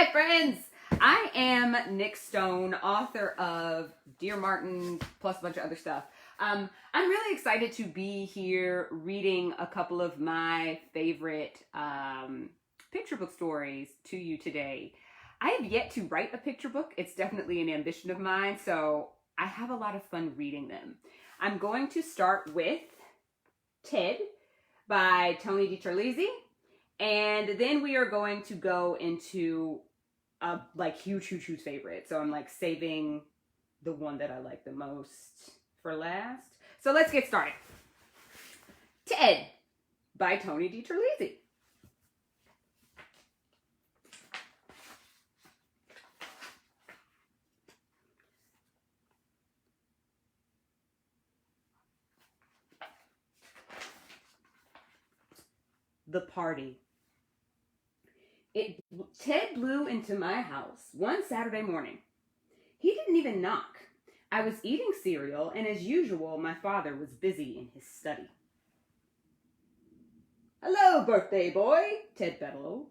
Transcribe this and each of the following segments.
Hi, friends. I am Nic Stone, author of Dear Martin, plus a bunch of other stuff. I'm really excited to be here reading a couple of my favorite picture book stories to you today. I have yet to write a picture book. It's definitely an ambition of mine, so I have a lot of fun reading them. I'm going to start with Ted by Tony DiTerlizzi, and then we are going to go into a huge favorite. So I'm saving the one that I like the most for last. So let's get started. Ted by Tony DiTerlizzi. The party. Ted blew into my house one Saturday morning. He didn't even knock. I was eating cereal, and as usual, my father was busy in his study. "Hello, birthday boy," Ted bellowed.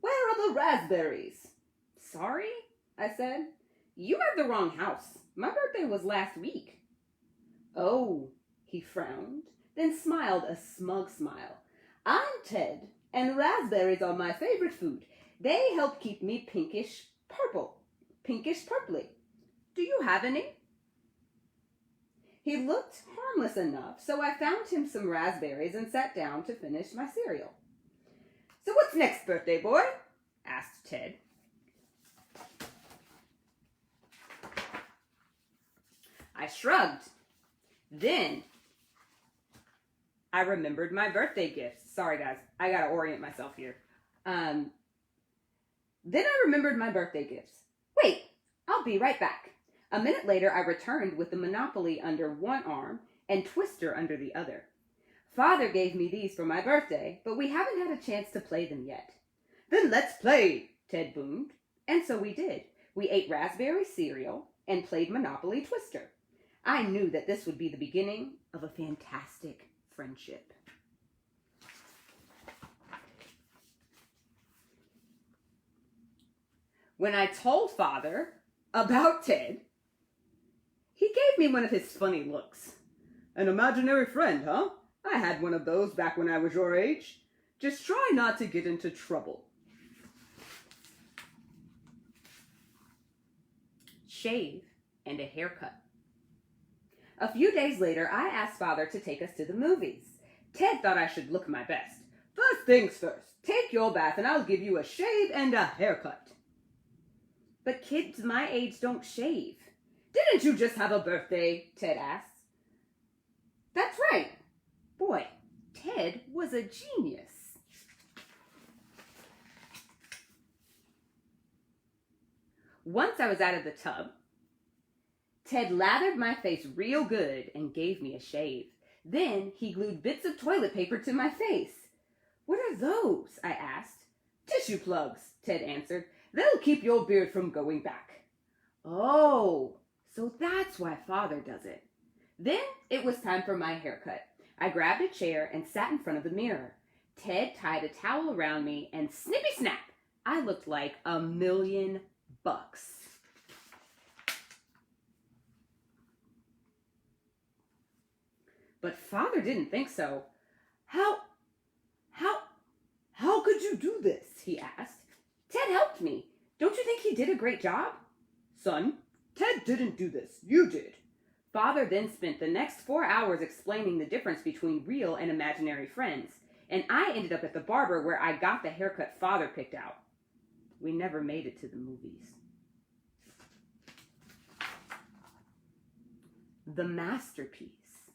"Where are the raspberries?" "Sorry," I said. "You have the wrong house. My birthday was last week." "Oh," he frowned, then smiled a smug smile. "I'm Ted, and raspberries are my favorite food. They help keep me pinkish purply. Do you have any?" He looked harmless enough, so I found him some raspberries and sat down to finish my cereal. "So what's next, birthday boy?" asked Ted. I shrugged. Then I remembered my birthday gifts. Sorry, guys. I gotta orient myself here. Then I remembered my birthday gifts. "Wait, I'll be right back." A minute later, I returned with the Monopoly under one arm and Twister under the other. "Father gave me these for my birthday, but we haven't had a chance to play them yet." "Then let's play," Ted boomed. And so we did. We ate raspberry cereal and played Monopoly Twister. I knew that this would be the beginning of a fantastic friendship. When I told Father about Ted, he gave me one of his funny looks. "An imaginary friend, huh? I had one of those back when I was your age. Just try not to get into trouble." Shave and a haircut. A few days later, I asked Father to take us to the movies. Ted thought I should look my best. "First things first, take your bath and I'll give you a shave and a haircut." "But kids my age don't shave." "Didn't you just have a birthday?" Ted asked. That's right. Boy, Ted was a genius. Once I was out of the tub, Ted lathered my face real good and gave me a shave. Then he glued bits of toilet paper to my face. "What are those?" I asked. "Tissue plugs," Ted answered. "They'll keep your beard from going back." Oh, so that's why Father does it. Then it was time for my haircut. I grabbed a chair and sat in front of the mirror. Ted tied a towel around me and snippy snap, I looked like $1,000,000. But Father didn't think so. How could you do this?" he asked. "Ted helped me. Don't you think he did a great job?" "Son, Ted didn't do this. You did." Father then spent the next 4 hours explaining the difference between real and imaginary friends, and I ended up at the barber where I got the haircut Father picked out. We never made it to the movies. The masterpiece.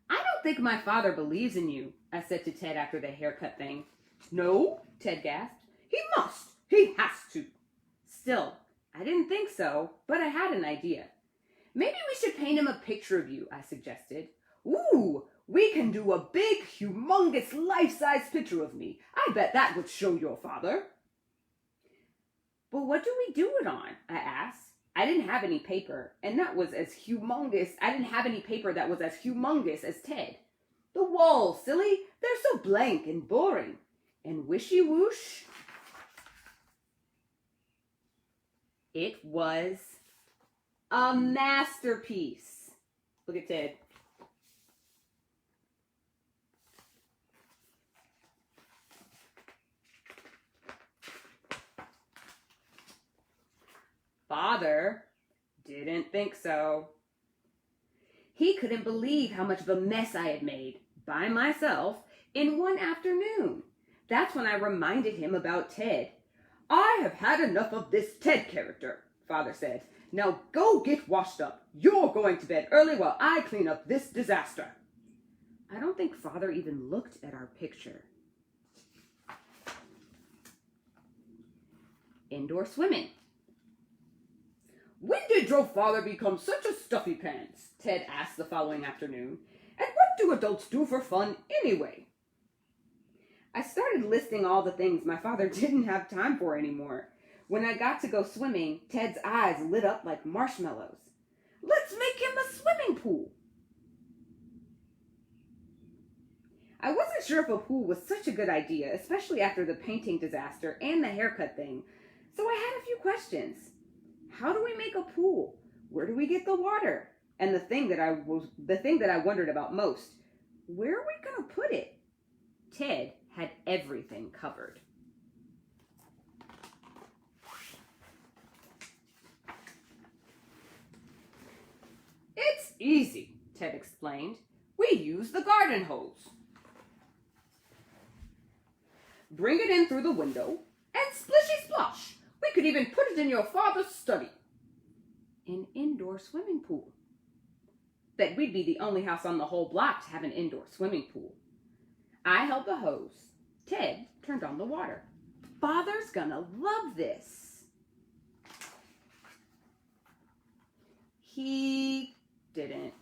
"I don't think my father believes in you," I said to Ted after the haircut thing. "No?" Ted gasped. "He must. He has to." Still, I didn't think so, but I had an idea. "Maybe we should paint him a picture of you," I suggested. "Ooh, we can do a big, humongous, life-size picture of me. I bet that would show your father." "But what do we do it on?" I asked. I didn't have any paper, and that was as humongous. I didn't have any paper that was as humongous as Ted. "The walls, silly. They're so blank and boring." And wishy whoosh, it was a masterpiece. Look at Ted. Father didn't think so. He couldn't believe how much of a mess I had made by myself in one afternoon. That's when I reminded him about Ted. I have had enough of this Ted character, Father said. Now go get washed up. You're going to bed early while I clean up this disaster. I don't think Father even looked at our picture. Indoor swimming. When did your father become such a stuffy pants? Ted asked the following afternoon. And what do adults do for fun anyway? I started listing all the things my father didn't have time for anymore. When I got to go swimming, Ted's eyes lit up like marshmallows. Let's make him a swimming pool. I wasn't sure if a pool was such a good idea, especially after the painting disaster and the haircut thing. So I had a few questions. How do we make a pool? Where do we get the water? And the thing that I wondered about most, where are we going to put it? Ted had everything covered. It's easy, Ted explained. We use the garden hose. Bring it in through the window, and splishy splosh. We could even put it in your father's study. An indoor swimming pool. Bet we'd be the only house on the whole block to have an indoor swimming pool. I held the hose. Ted turned on the water. Father's gonna love this. He didn't.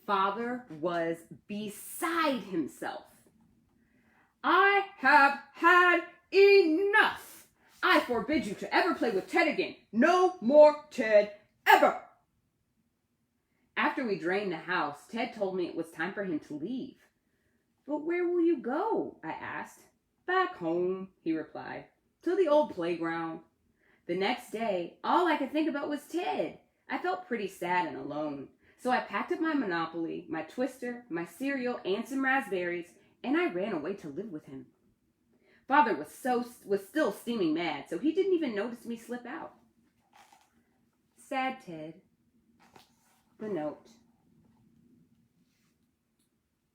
Father was beside himself. I have had enough. I forbid you to ever play with Ted again. No more Ted, ever. After we drained the house, Ted told me it was time for him to leave. But where will you go? I asked. Back home, he replied. To the old playground. The next day, all I could think about was Ted. I felt pretty sad and alone. So I packed up my Monopoly, my Twister, my cereal, and some raspberries, and I ran away to live with him. Father was still steaming mad, so he didn't even notice me slip out. Sad Ted. The note.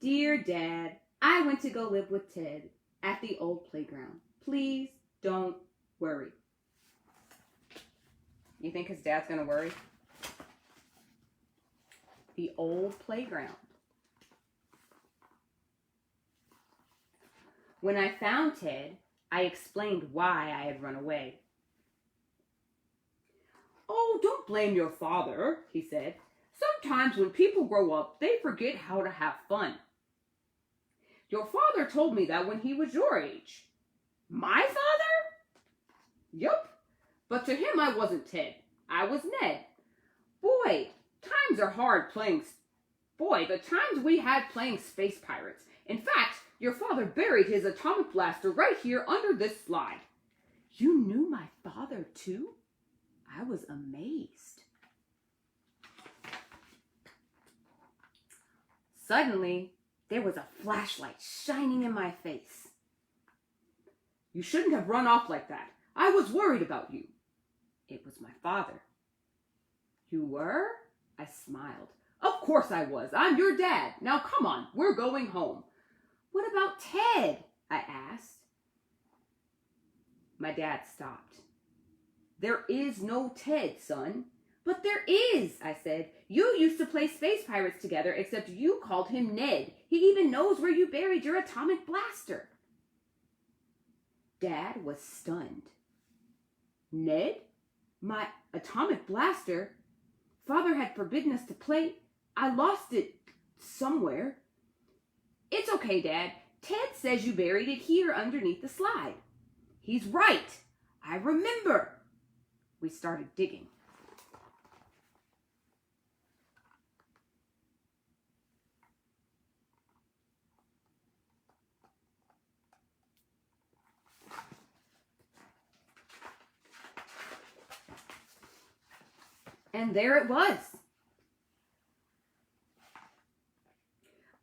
Dear Dad, I went to go live with Ted at the old playground. Please don't worry. You think his dad's going to worry? The old playground. When I found Ted, I explained why I had run away. Oh, don't blame your father, he said. Sometimes when people grow up, they forget how to have fun. Your father told me that when he was your age. My father? Yup. But to him, I wasn't Ted. I was Ned. Boy, times are hard playing. Boy, the times we had playing space pirates. In fact, your father buried his atomic blaster right here under this slide. You knew my father too? I was amazed. Suddenly, there was a flashlight shining in my face. You shouldn't have run off like that. I was worried about you. It was my father. You were? I smiled. Of course I was. I'm your dad. Now come on, we're going home. What about Ted? I asked. My dad stopped. There is no Ted, son. But there is, I said. You used to play space pirates together, except you called him Ned. He even knows where you buried your atomic blaster. Dad was stunned. Ned? My atomic blaster? Father had forbidden us to play. I lost it somewhere. It's okay, Dad. Ted says you buried it here underneath the slide. He's right. I remember. We started digging. And there it was.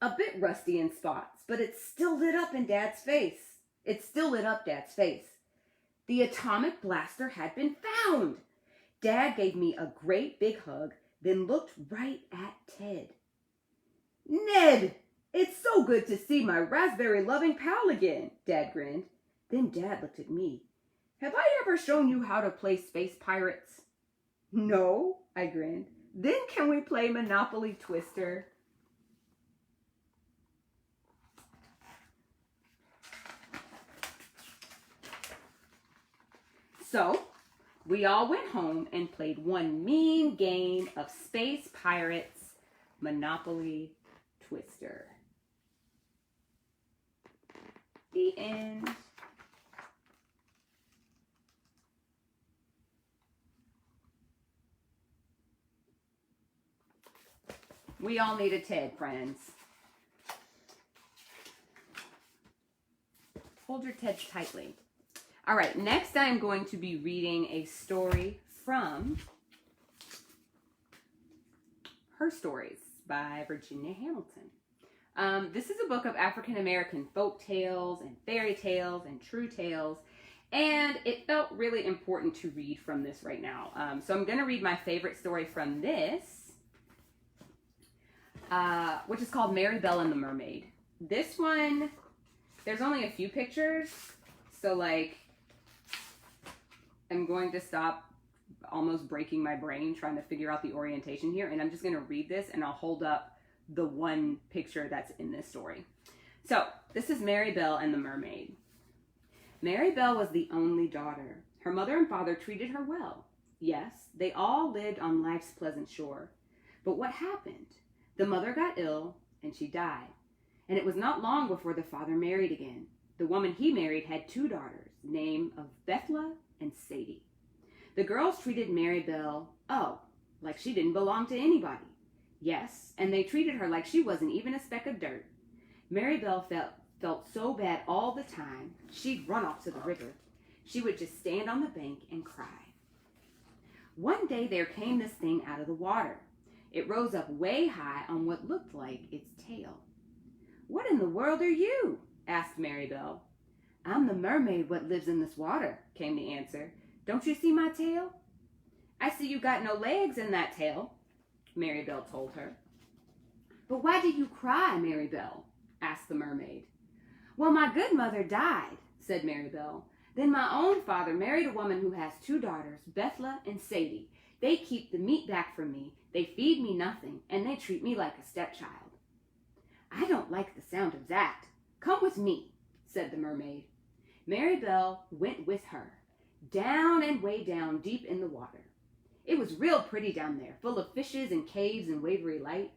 A bit rusty in spots, but it still lit up in Dad's face. It still lit up Dad's face. The atomic blaster had been found. Dad gave me a great big hug, then looked right at Ted. Ned, it's so good to see my raspberry-loving pal again, Dad grinned. Then Dad looked at me. Have I ever shown you how to play Space Pirates? No, I grinned. Then can we play Monopoly Twister? So, we all went home and played one mean game of Space Pirates Monopoly Twister. The end. We all need a Ted, friends. Hold your Teds tightly. All right, next I'm going to be reading a story from Her Stories by Virginia Hamilton. This is a book of African American folk tales and fairy tales and true tales, and it felt really important to read from this right now. So I'm going to read my favorite story from this, which is called Mary Bell and the Mermaid. This one, there's only a few pictures, so like, I'm going to stop almost breaking my brain trying to figure out the orientation here, and I'm just going to read this, and I'll hold up the one picture that's in this story. So, this is Mary Bell and the Mermaid. Mary Bell was the only daughter. Her mother and father treated her well. Yes, they all lived on life's pleasant shore. But what happened? The mother got ill, and she died. And it was not long before the father married again. The woman he married had 2 daughters, named of Bethla and Sadie. The girls treated Mary Bell, like she didn't belong to anybody. Yes, and they treated her like she wasn't even a speck of dirt. Mary Bell felt so bad all the time, she'd run off to the river. She would just stand on the bank and cry. One day there came this thing out of the water. It rose up way high on what looked like its tail. What in the world are you? Asked Mary Bell. I'm the mermaid what lives in this water, came the answer. Don't you see my tail? I see you got no legs in that tail, Mary Bell told her. But why do you cry, Mary Bell? Asked the mermaid. Well, my good mother died, said Mary Bell. Then my own father married a woman who has 2 daughters, Bethla and Sadie. They keep the meat back from me, they feed me nothing, and they treat me like a stepchild. I don't like the sound of that. Come with me, said the mermaid. Mary Bell went with her, down and way down deep in the water. It was real pretty down there, full of fishes and caves and wavery light.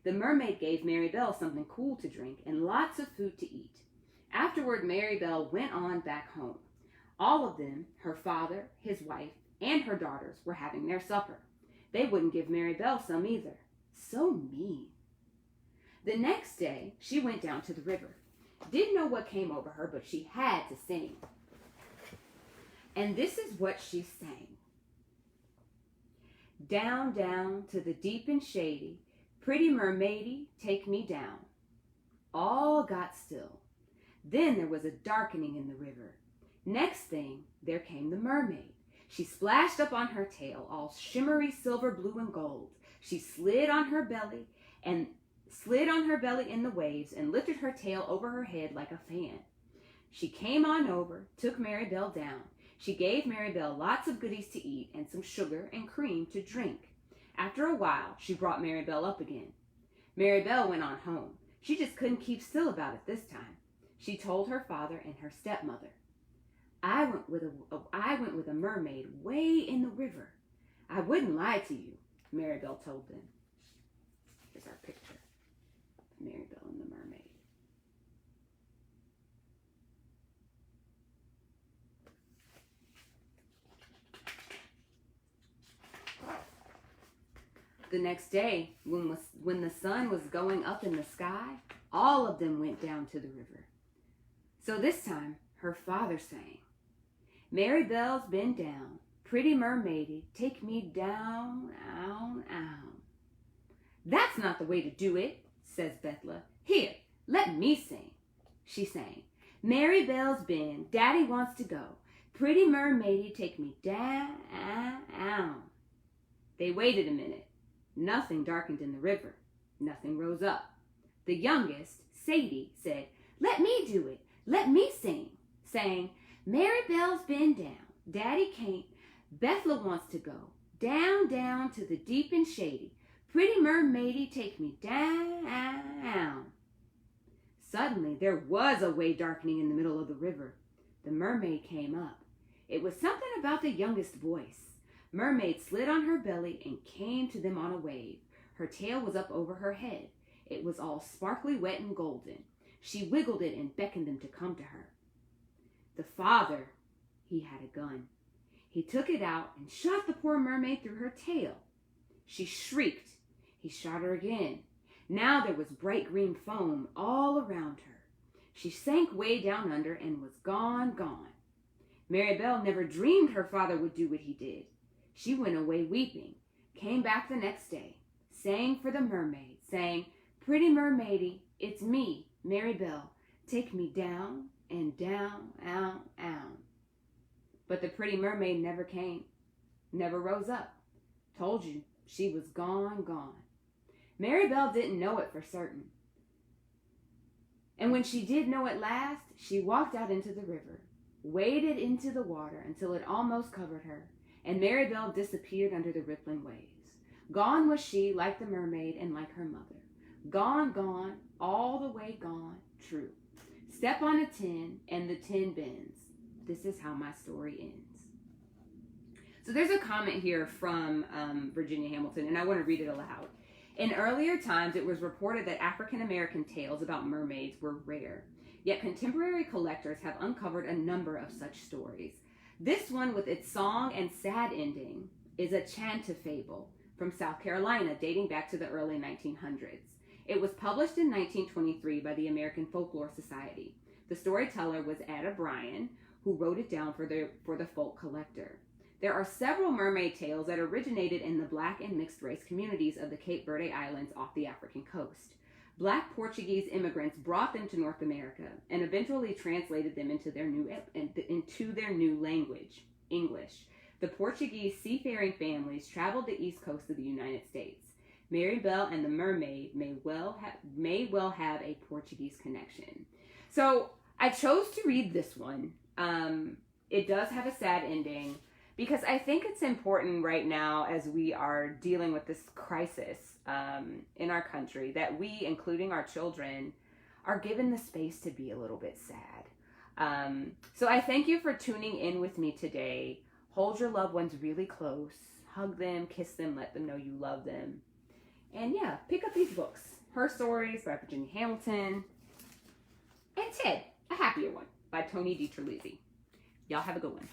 The mermaid gave Mary Bell something cool to drink and lots of food to eat. Afterward, Mary Bell went on back home. All of them, her father, his wife, and her daughters, were having their supper. They wouldn't give Mary Bell some either. So mean. The next day, she went down to the river. Didn't know what came over her, but she had to sing. And this is what she sang. Down, down to the deep and shady, pretty mermaidy, take me down. All got still. Then there was a darkening in the river. Next thing, there came the mermaid. She splashed up on her tail, all shimmery silver, blue, and gold. She slid on her belly in the waves and lifted her tail over her head like a fan. She came on over, took Mary Bell down. She gave Mary Bell lots of goodies to eat and some sugar and cream to drink. After a while, she brought Mary Bell up again. Mary Bell went on home. She just couldn't keep still about it this time. She told her father and her stepmother. I went with a mermaid way in the river. I wouldn't lie to you, Mary Bell told them. Here's our picture of Mary Bell and the mermaid. the next day, when the sun was going up in the sky, all of them went down to the river. So this time, her father sang, "Mary Bell's been down, pretty mermaidy, take me down, down, down." "That's not the way to do it," says Bethla. "Here, let me sing." She sang, "Mary Bell's been, Daddy wants to go, pretty mermaidy, take me down, down." They waited a minute. Nothing darkened in the river. Nothing rose up. The youngest, Sadie, said, "Let me do it. Let me sing." Sang, "Mary Bell's been down. Daddy can't. Bethla wants to go. Down, down to the deep and shady. Pretty mermaidy, take me down." Suddenly, there was a way darkening in the middle of the river. The mermaid came up. It was something about the youngest voice. Mermaid slid on her belly and came to them on a wave. Her tail was up over her head. It was all sparkly wet and golden. She wiggled it and beckoned them to come to her. The father, he had a gun. He took it out and shot the poor mermaid through her tail. She shrieked. He shot her again. Now there was bright green foam all around her. She sank way down under and was gone. Mary Bell never dreamed her father would do what he did. She went away weeping, came back the next day, sang for the mermaid, sang, "Pretty mermaidy, it's me, Mary Bell, take me down and down, down, down." But the pretty mermaid never came, never rose up. Told you, she was gone. Mary Bell didn't know it for certain. And when she did know at last, she walked out into the river, waded into the water until it almost covered her, and Mary Bell disappeared under the rippling waves. Gone was she, like the mermaid and like her mother. Gone, all the way gone, true. Step on a tin, and the tin bends. This is how my story ends. So there's a comment here from Virginia Hamilton, and I want to read it aloud. "In earlier times, it was reported that African American tales about mermaids were rare. Yet contemporary collectors have uncovered a number of such stories. This one, with its song and sad ending, is a chantafable from South Carolina, dating back to the early 1900s. It was published in 1923 by the American Folklore Society. The storyteller was Ada Bryan, who wrote it down for the folk collector. There are several mermaid tales that originated in the Black and mixed race communities of the Cape Verde Islands off the African coast. Black Portuguese immigrants brought them to North America and eventually translated them into their new language, English. The Portuguese seafaring families traveled the east coast of the United States. Mary Bell and the Mermaid may well have a Portuguese connection." So I chose to read this one. It does have a sad ending, because I think it's important right now, as we are dealing with this crisis in our country, that we, including our children, are given the space to be a little bit sad. So I thank you for tuning in with me today. Hold your loved ones really close. Hug them, kiss them, let them know you love them. And yeah, pick up these books. Her Stories by Virginia Hamilton. And Ted, A Happier One by Tony DiTerlizzi. Y'all have a good one.